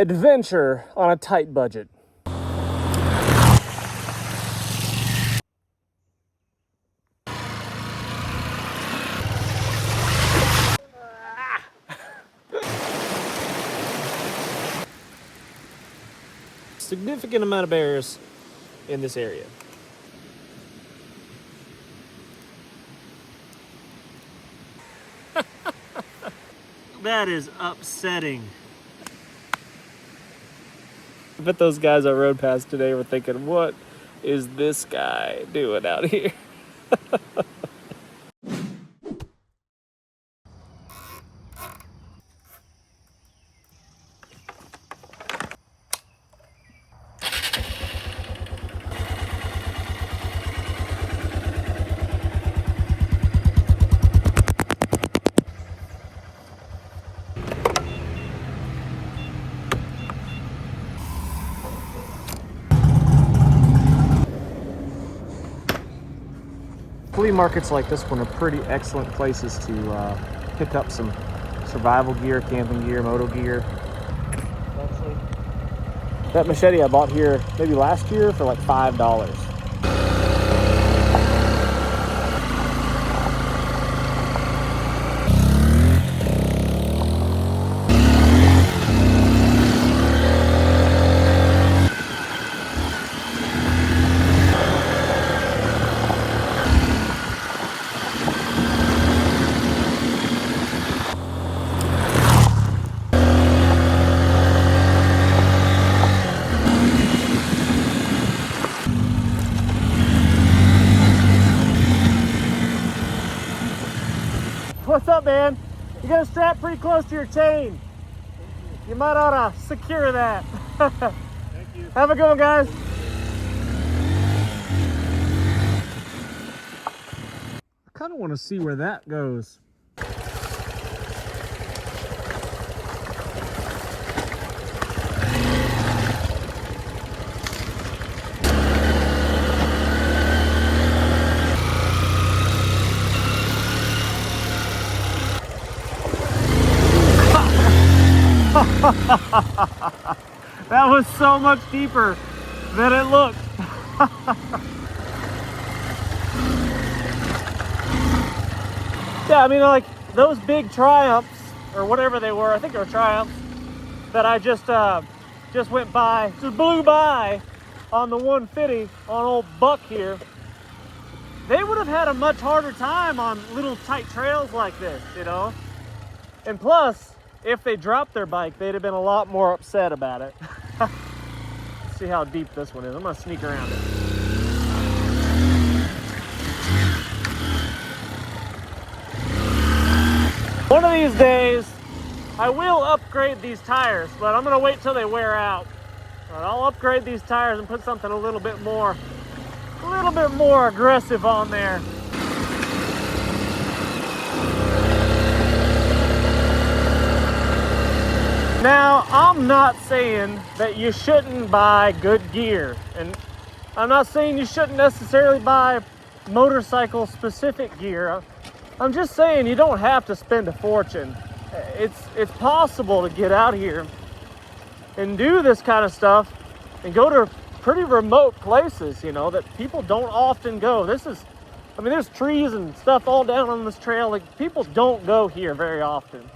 Adventure on a tight budget. Significant amount of bears in this area. That is upsetting. I bet those guys I rode past today were thinking, what is this guy doing out here? Flea markets like this one are pretty excellent places to pick up some survival gear, camping gear, moto gear. That machete I bought here maybe last year for like $5. What's up, man? You got a strap pretty close to your chain. You might ought to secure that. Thank you. Have a good one, guys. I kind of want to see where that goes. That was so much deeper than it looked. Yeah, I mean, like those big Triumphs or whatever they were, I think they were Triumphs, that I just went by, just blew by on the 150 on old Buck here. They would have had a much harder time on little tight trails like this, you know? And plus, if they dropped their bike, they'd have been a lot more upset about it. Let's see how deep this one is. I'm gonna sneak around it. One of these days, I will upgrade these tires, but I'm gonna wait till they wear out. But I'll upgrade these tires and put something a little bit more aggressive on there. Now, I'm not saying that you shouldn't buy good gear, and I'm not saying you shouldn't necessarily buy motorcycle specific gear. I'm just saying you don't have to spend a fortune. It's possible to get out here and do this kind of stuff and go to pretty remote places, you know, that people don't often go. I mean, there's trees and stuff all down on this trail. Like, people don't go here very often.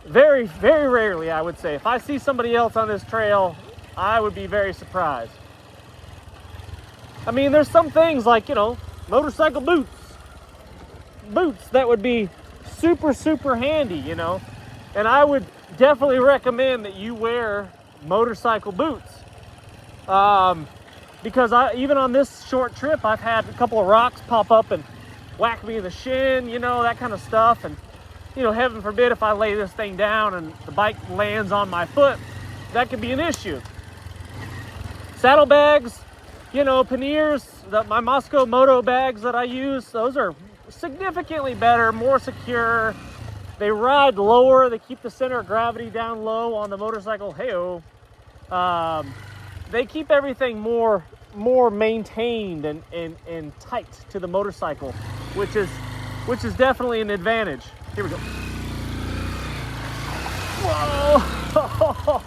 Very, very rarely, I would say. If I see somebody else on this trail, I would be very surprised. I mean, there's some things like, you know, motorcycle boots. Boots that would be super, super handy, you know. And I would definitely recommend that you wear motorcycle boots. Because even on this short trip, I've had a couple of rocks pop up and whack me in the shin, you know, that kind of stuff. And you know, heaven forbid if I lay this thing down and the bike lands on my foot, that could be an issue. Saddlebags, you know, panniers, my Moscow Moto bags that I use, those are significantly better, more secure. They ride lower, they keep the center of gravity down low on the motorcycle. Hey-oh. They keep everything more maintained and tight to the motorcycle, which is definitely an advantage. Here we go. Whoa!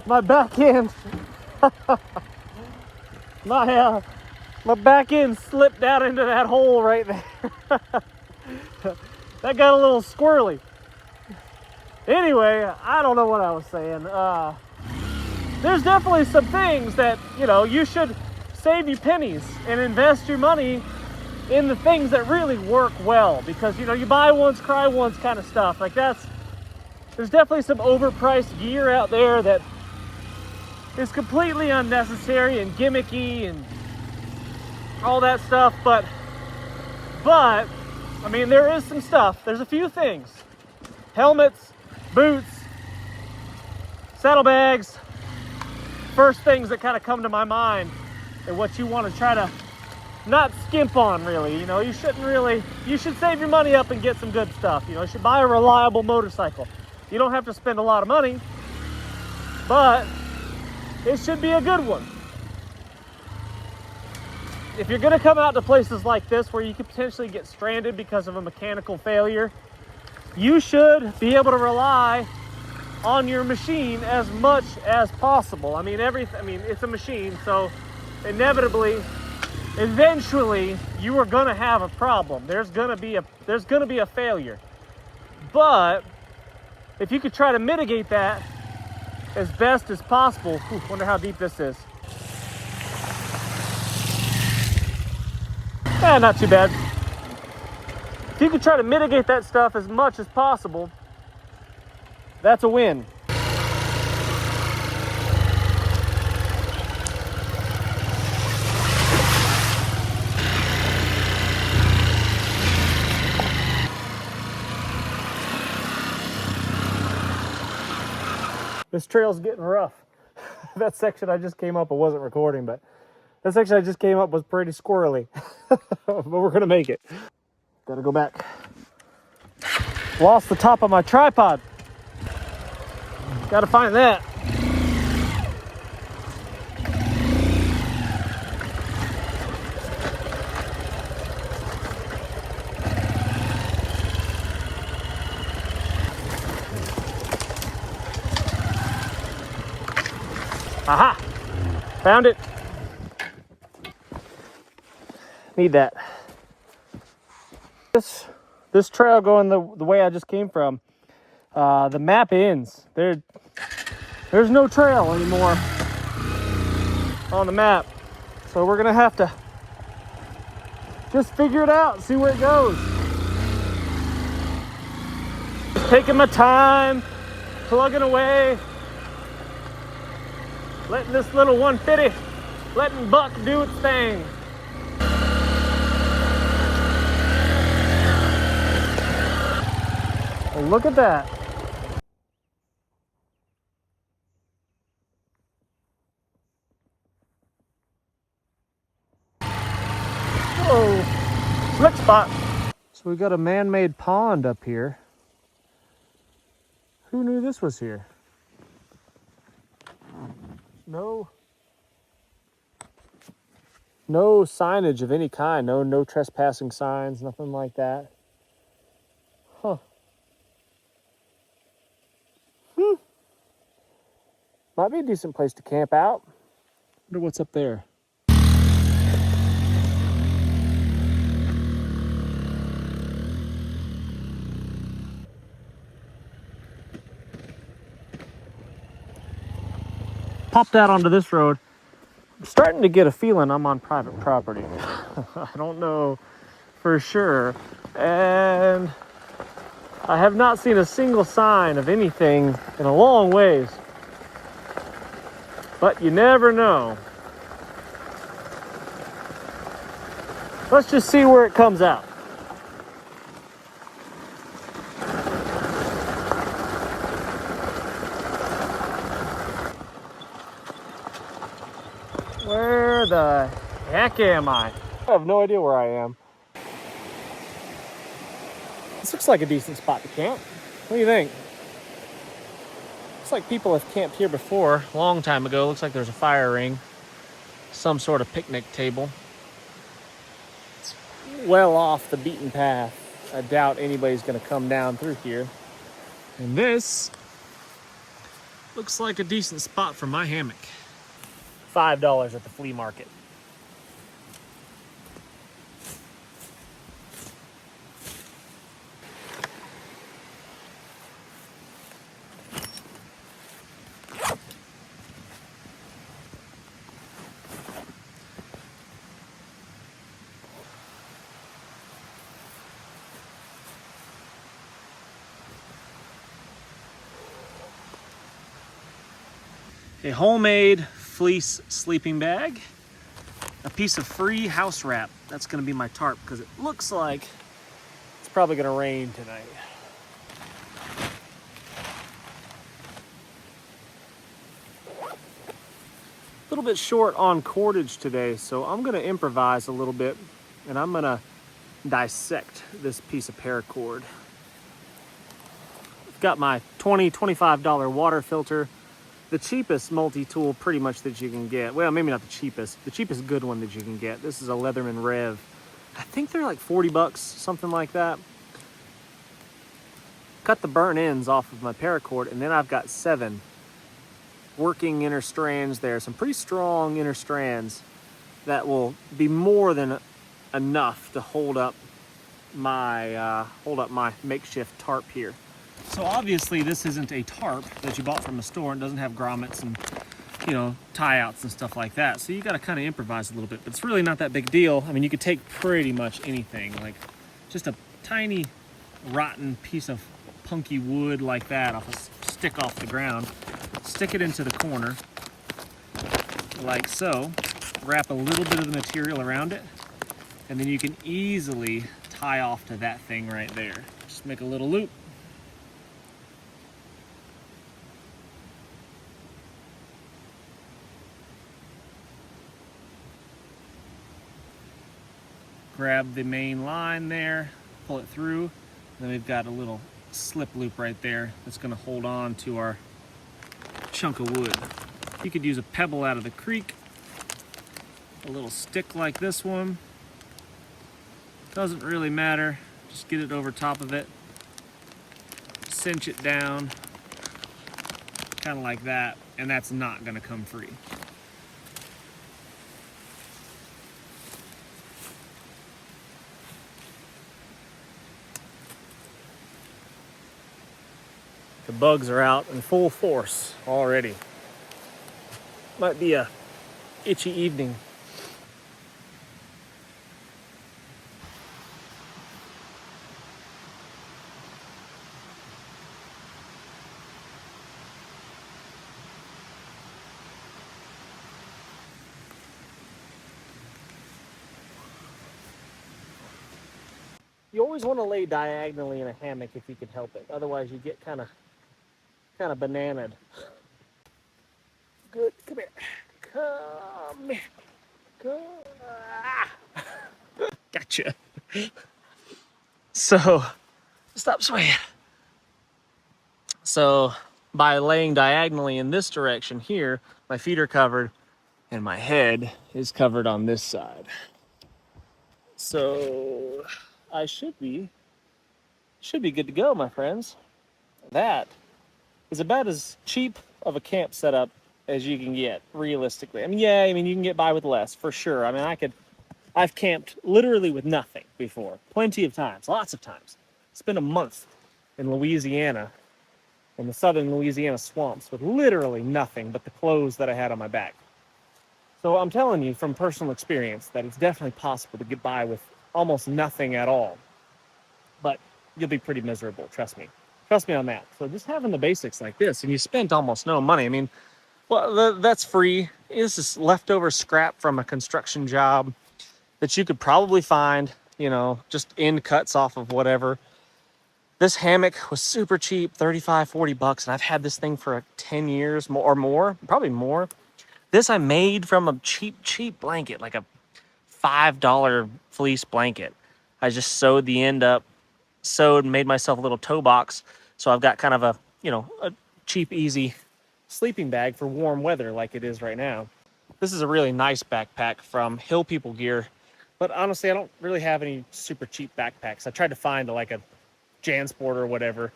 My back end, my back end slipped down into that hole right there. That got a little squirrely. Anyway, I don't know what I was saying. There's definitely some things that, you know, you should save you pennies and invest your money in the things that really work well, because, you know, you buy once, cry once kind of stuff. Like there's definitely some overpriced gear out there that is completely unnecessary and gimmicky and all that stuff. But I mean, there is some stuff. There's a few things: helmets, boots, saddlebags. First things that kind of come to my mind and what you want to try to not skimp on, really. You know, you should save your money up and get some good stuff. You know, you should buy a reliable motorcycle. You don't have to spend a lot of money, but it should be a good one. If you're going to come out to places like this where you could potentially get stranded because of a mechanical failure, you should be able to rely on your machine as much as possible. I mean, it's a machine, so inevitably, eventually, you are going to have a problem. There's going to be a failure. But if you could try to mitigate that as best as possible, wonder how deep this is. Not too bad. If you could try to mitigate that stuff as much as possible, that's a win. This trail's getting rough. That section I just came up, I wasn't recording, but that section I just came up was pretty squirrely. But we're gonna make it. Gotta go back. Lost the top of my tripod. Gotta find that. Aha! Found it. Need that. This trail going the way I just came from, the map ends. There's no trail anymore on the map. So we're gonna have to just figure it out, see where it goes. Just taking my time, plugging away, letting this little 150, letting Buck do its thing. Well, look at that. Whoa, slick spot. So we got a man-made pond up here. Who knew this was here? No signage of any kind. No trespassing signs, nothing like that. Huh. Might be a decent place to camp out. Wonder what's up there. Popped out onto this road. I'm starting to get a feeling I'm on private property. I don't know for sure. And I have not seen a single sign of anything in a long ways. But you never know. Let's just see where it comes out. Where the heck am I? I have no idea where I am. This looks like a decent spot to camp. What do you think? Looks like people have camped here before, a long time ago. Looks like there's a fire ring, some sort of picnic table. It's well off the beaten path. I doubt anybody's gonna come down through here. And this Looks like a decent spot for my hammock. $5 at the flea market. A homemade fleece sleeping bag, a piece of free house wrap. That's gonna be my tarp because it looks like it's probably gonna rain tonight. A little bit short on cordage today, so I'm gonna improvise a little bit and I'm gonna dissect this piece of paracord. I've got my $25 water filter. The cheapest multi-tool pretty much that you can get. Well, maybe not the cheapest good one that you can get. This is a Leatherman Rev. I think they're like 40 bucks, something like that. Cut the burnt ends off of my paracord, and then I've got 7 working inner strands there. Some pretty strong inner strands that will be more than enough to hold up my makeshift tarp here. So obviously this isn't a tarp that you bought from the store. It doesn't have grommets and, you know, tie outs and stuff like that. So you got to kind of improvise a little bit, but it's really not that big deal. I mean, you could take pretty much anything, like just a tiny rotten piece of punky wood like that off a stick off the ground, stick it into the corner like so, wrap a little bit of the material around it, and then you can easily tie off to that thing right there. Just make a little loop. Grab the main line there, pull it through, and then we've got a little slip loop right there that's going to hold on to our chunk of wood. You could use a pebble out of the creek, a little stick like this one. Doesn't really matter, just get it over top of it, cinch it down, kind of like that, and that's not going to come free. The bugs are out in full force already. Might be a itchy evening. You always want to lay diagonally in a hammock if you can help it. Otherwise you get kind of bananaed. Good, come here. Come here. Come. Ah. Gotcha. So, stop swaying. So, by laying diagonally in this direction here, my feet are covered and my head is covered on this side. So, I should be good to go, my friends. That is about as cheap of a camp setup as you can get, realistically. I mean, yeah, you can get by with less, for sure. I mean, I've camped literally with nothing before, plenty of times, lots of times. Spent a month in Louisiana, in the southern Louisiana swamps, with literally nothing but the clothes that I had on my back. So I'm telling you from personal experience that it's definitely possible to get by with almost nothing at all. But you'll be pretty miserable, trust me. Trust me on that. So just having the basics like this, and you spent almost no money. I mean, well, that's free. This is leftover scrap from a construction job that you could probably find, you know, just end cuts off of whatever. This hammock was super cheap, 35, 40 bucks, and I've had this thing for 10 years or more, probably more. This I made from a cheap blanket, like a $5 fleece blanket. I just sewed the end up, made myself a little toe box. So I've got kind of a, you know, a cheap, easy sleeping bag for warm weather like it is right now. This is a really nice backpack from Hill People Gear, but honestly, I don't really have any super cheap backpacks. I tried to find like a JanSport or whatever,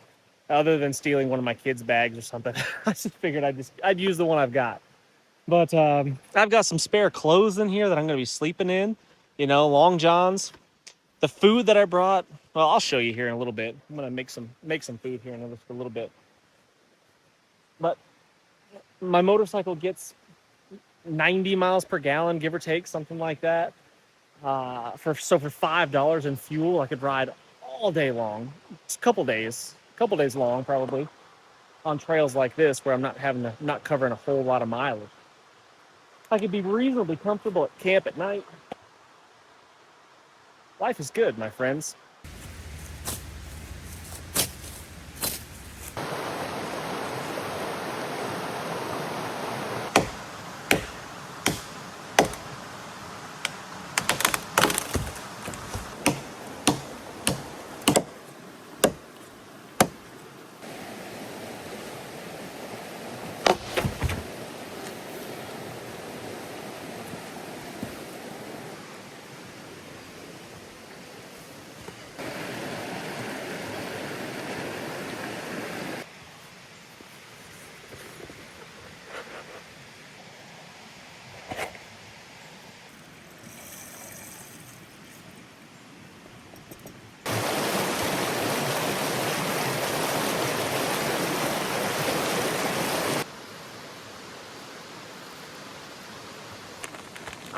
other than stealing one of my kids' bags or something. I just figured I'd use the one I've got. But I've got some spare clothes in here that I'm going to be sleeping in, you know, long johns. The food that I brought, well, I'll show you here in a little bit. I'm going to make some food here in just a little bit. But my motorcycle gets 90 miles per gallon, give or take, something like that. For $5 in fuel, I could ride all day long. It's a couple days long probably, on trails like this where I'm not covering a whole lot of mileage. I could be reasonably comfortable at camp at night. Life is good, my friends.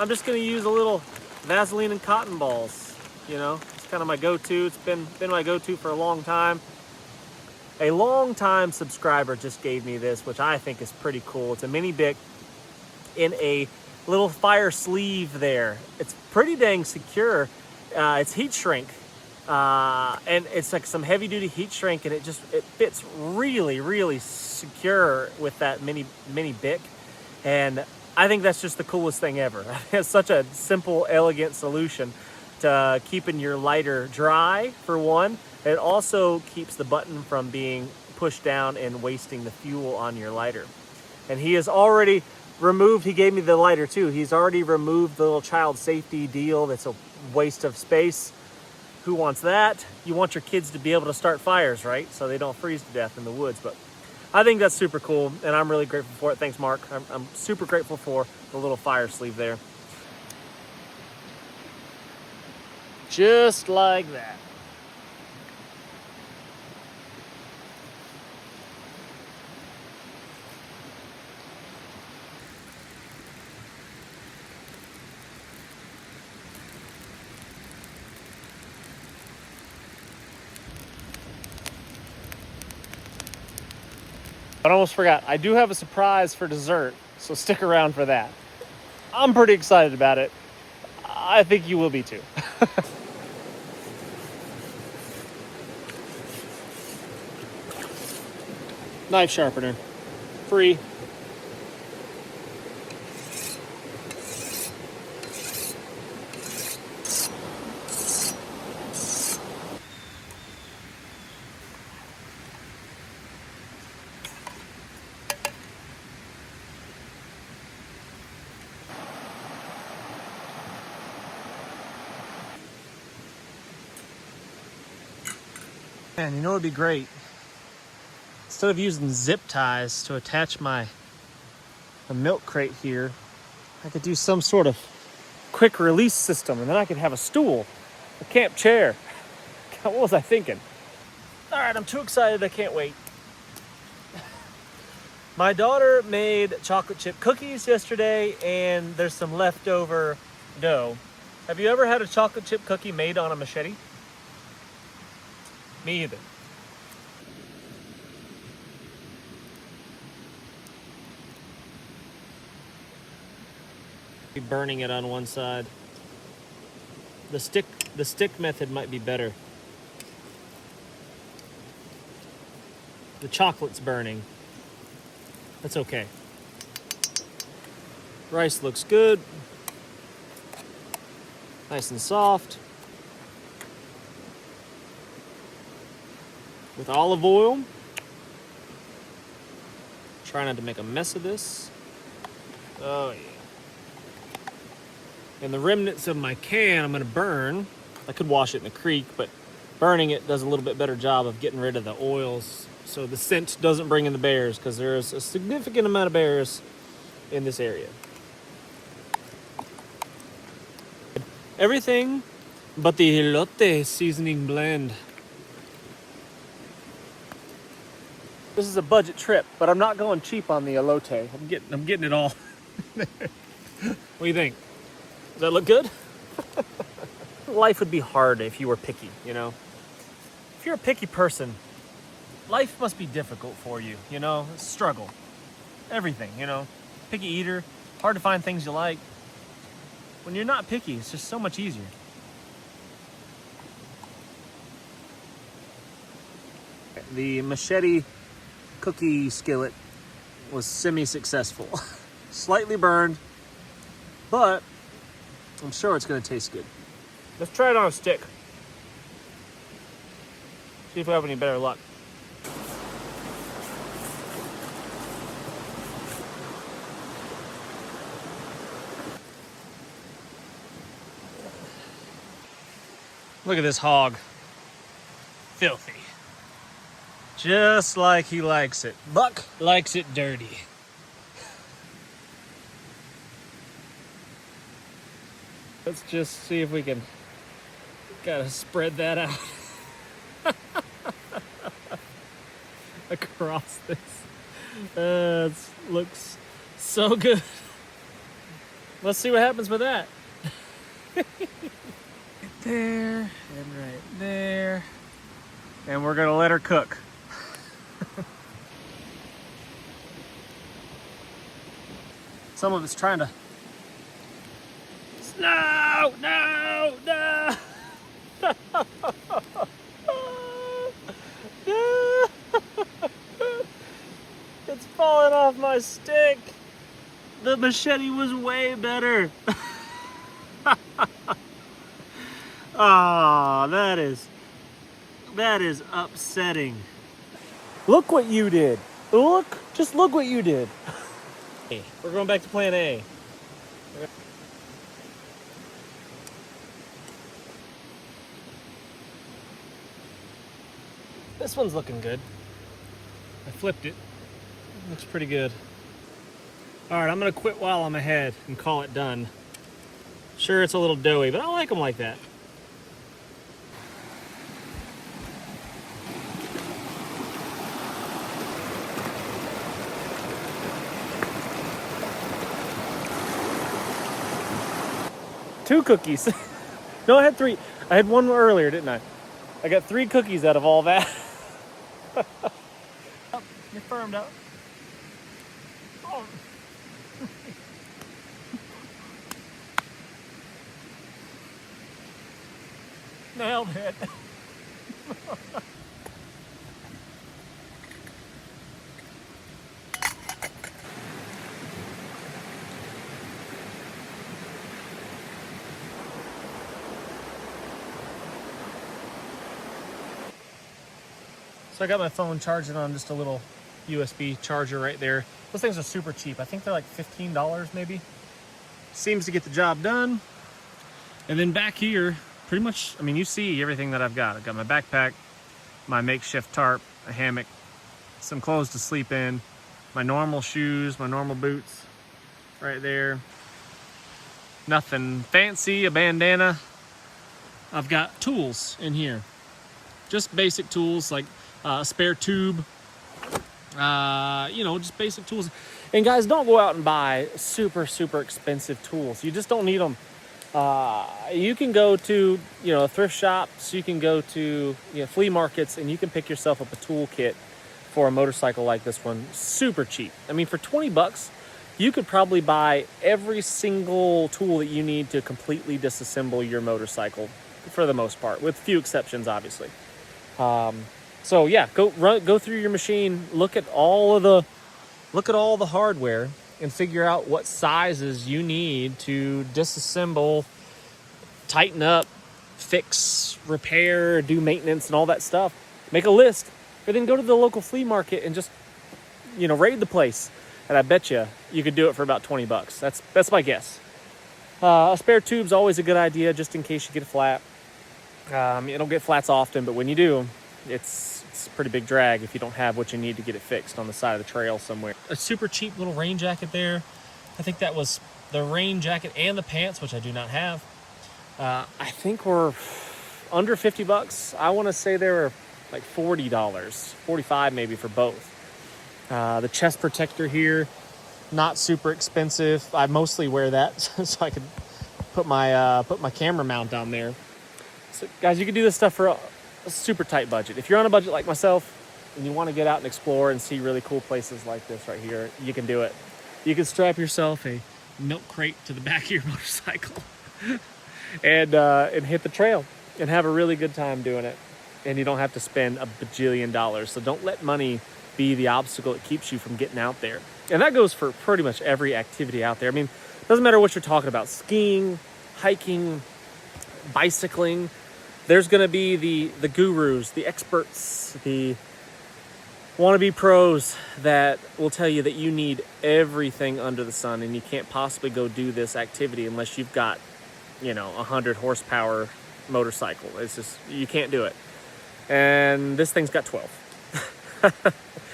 I'm just gonna use a little Vaseline and cotton balls. You know, it's kind of my go-to. It's been my go-to for a long time. A long-time subscriber just gave me this, which I think is pretty cool. It's a mini Bic in a little fire sleeve there. It's pretty dang secure. It's heat shrink, and it's like some heavy-duty heat shrink, and it fits really, really secure with that mini Bic. And I think that's just the coolest thing ever. It's such a simple, elegant solution to keeping your lighter dry, for one. It also keeps the button from being pushed down and wasting the fuel on your lighter. And he has already removed, he gave me the lighter too, he's already removed the little child safety deal that's a waste of space. Who wants that? You want your kids to be able to start fires, right? So they don't freeze to death in the woods. But I think that's super cool, and I'm really grateful for it. Thanks, Mark. I'm super grateful for the little fire sleeve there. Just like that. I almost forgot. I do have a surprise for dessert, so stick around for that. I'm pretty excited about it. I think you will be too. Knife sharpener. Free. Man, you know what would be great? Instead of using zip ties to attach a milk crate here, I could do some sort of quick release system, and then I could have a stool, a camp chair. God, what was I thinking? All right, I'm too excited. I can't wait. My daughter made chocolate chip cookies yesterday, and there's some leftover dough. Have you ever had a chocolate chip cookie made on a machete? Me either. Burning it on one side. The stick method might be better. The chocolate's burning. That's okay. Rice looks good. Nice and soft. With olive oil. Try not to make a mess of this. Oh yeah. And the remnants of my can I'm gonna burn. I could wash it in a creek, but burning it does a little bit better job of getting rid of the oils so the scent doesn't bring in the bears, because there's a significant amount of bears in this area. Everything but the elote seasoning blend. This is a budget trip, but I'm not going cheap on the elote. I'm getting it all. What do you think? Does that look good? Life would be hard if you were picky, you know? If you're a picky person, life must be difficult for you, you know? Struggle. Everything, you know? Picky eater, hard to find things you like. When you're not picky, it's just so much easier. The machete cookie skillet was semi-successful. Slightly burned, but I'm sure it's going to taste good. Let's try it on a stick. See if we have any better luck. Look at this hog. Filthy. Just like he likes it. Buck likes it dirty. Let's just see if we can gotta spread that out across this. It looks so good. Let's see what happens with that. There and right there, and we're gonna let her cook. Some of it's trying to. No! It's falling off my stick. The machete was way better. Ah, that is upsetting. Look what you did. Just look what you did. We're going back to plan A. This one's looking good. I flipped it. Looks pretty good. All right, I'm gonna quit while I'm ahead and call it done. Sure, it's a little doughy, but I like them like that. Two cookies. No, I had three. I had one earlier, didn't I? I got 3 cookies out of all that. Oh, you're firmed up. Oh. Nailed it. So I got my phone charging on just a little USB charger right there. Those things are super cheap. I think they're like $15 maybe. Seems to get the job done. And then back here, pretty much, I mean, you see everything that I've got. I've got my backpack, my makeshift tarp, a hammock, some clothes to sleep in, my normal shoes, my normal boots right there. Nothing fancy, a bandana. I've got tools in here. Just basic tools like a spare tube, you know, just basic tools. And guys, don't go out and buy super expensive tools. You just don't need them. You can go to, you know, thrift shops, you can go to, you know, flea markets, and you can pick yourself up a tool kit for a motorcycle like this one, super cheap. I mean, for 20 bucks, you could probably buy every single tool that you need to completely disassemble your motorcycle, for the most part, with few exceptions, obviously. So yeah, go through your machine, look at all the hardware, and figure out what sizes you need to disassemble, tighten up, fix, repair, do maintenance, and all that stuff. Make a list, and then go to the local flea market and just, you know, raid the place. And I bet you could do it for about 20 bucks. That's my guess. A spare tube's always a good idea, just in case you get a flat. You don't get flats often, but when you do, it's It's a pretty big drag if you don't have what you need to get it fixed on the side of the trail somewhere. A super cheap little rain jacket there. I think that was the rain jacket and the pants, which I do not have. I think we're under 50 bucks. I want to say they were like $40, 45 maybe for both. The chest protector here, not super expensive. I mostly wear that so I can put my camera mount on there. So guys, you can do this stuff for a super tight budget. If you're on a budget like myself and you want to get out and explore and see really cool places like this right here, you can do it. You can strap yourself a milk crate to the back of your motorcycle and hit the trail and have a really good time doing it. And you don't have to spend a bajillion dollars. So don't let money be the obstacle that keeps you from getting out there. And that goes for pretty much every activity out there. I mean, it doesn't matter what you're talking about. Skiing, hiking, bicycling. There's going to be the gurus, the experts, the wannabe pros that will tell you that you need everything under the sun and you can't possibly go do this activity unless you've got, 100 horsepower motorcycle. It's just, you can't do it. And this thing's got 12.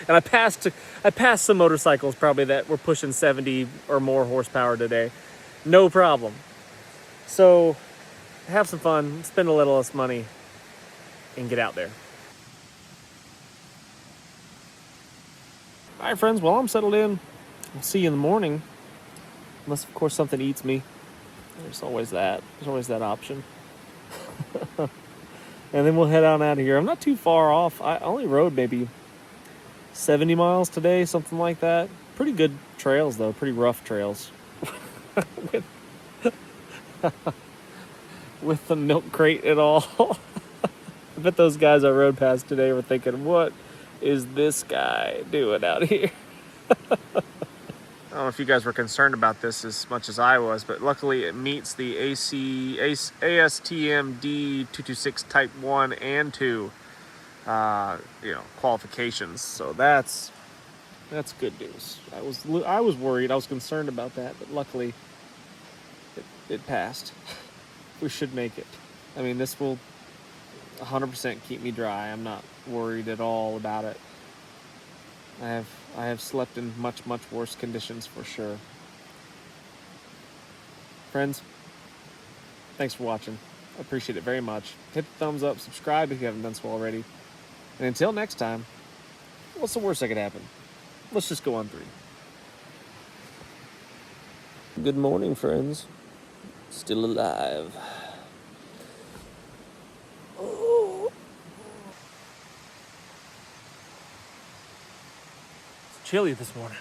And I passed some motorcycles probably that were pushing 70 or more horsepower today. No problem. So have some fun, spend a little less money, and get out there. All right, friends, well, I'm settled in. I'll see you in the morning. Unless, of course, something eats me. There's always that. There's always that option. And then we'll head on out of here. I'm not too far off. I only rode maybe 70 miles today, something like that. Pretty good trails, though. Pretty rough trails. With the milk crate and all. I bet those guys I rode past today were thinking, what is this guy doing out here? I don't know if you guys were concerned about this as much as I was, but luckily it meets the ASTM D226 Type 1 and 2 qualifications. So that's good news. I was worried. I was concerned about that, but luckily it passed. We should make it. I mean, this will 100% keep me dry. I'm not worried at all about it. I have slept in much worse conditions for sure. Friends, thanks for watching. I appreciate it very much. Hit the thumbs up, subscribe if you haven't done so already. And until next time, what's the worst that could happen? Let's just go on 3. Good morning, friends. Still alive. Oh. It's chilly this morning.